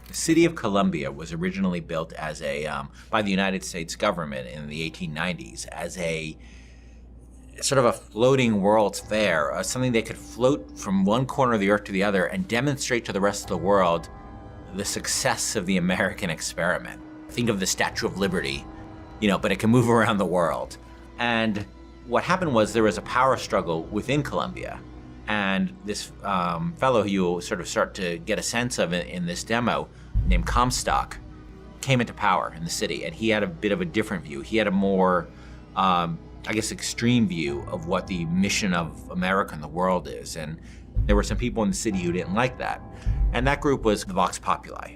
The city of Columbia was originally built as by the United States government in the 1890s as a sort of a floating World's Fair, something they could float from one corner of the earth to the other and demonstrate to the rest of the world the success of the American experiment. Think of the Statue of Liberty, but it can move around the world. And what happened was there was a power struggle within Columbia. And this fellow who you'll sort of start to get a sense of in this demo, named Comstock, came into power in the city. And he had a bit of a different view. He had a more, extreme view of what the mission of America and the world is. And there were some people in the city who didn't like that. And that group was the Vox Populi.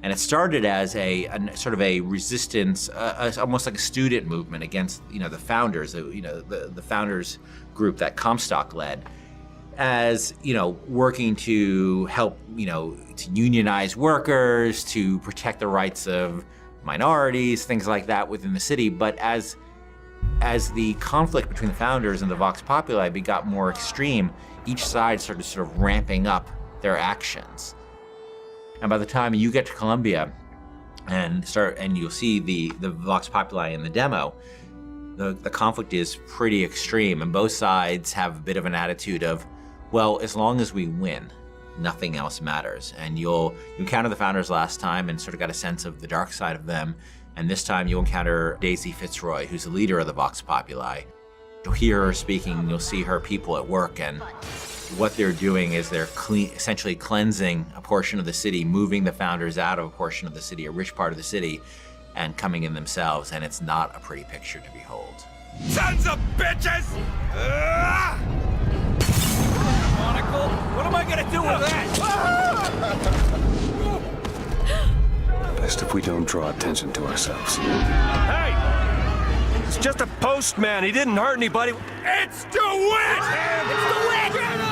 And it started as a sort of a resistance, almost like a student movement against, the founders, the founders group that Comstock led, as, working to help, to unionize workers, to protect the rights of minorities, things like that within the city. But as the conflict between the founders and the Vox Populi got more extreme, each side started sort of ramping up their actions. And by the time you get to Columbia and you'll see the Vox Populi in the demo, the conflict is pretty extreme, and both sides have a bit of an attitude of, well, as long as we win, nothing else matters. And you encounter the founders last time and sort of got a sense of the dark side of them. And this time you'll encounter Daisy Fitzroy, who's the leader of the Vox Populi. You'll hear her speaking, you'll see her people at work, and what they're doing is they're essentially cleansing a portion of the city, moving the founders out of a portion of the city, a rich part of the city, and coming in themselves, and it's not a pretty picture to behold. Sons of bitches! Monocle, what am I gonna do with that? Best if we don't draw attention to ourselves. Hey! It's just a postman. He didn't hurt anybody. It's DeWitt! It's DeWitt!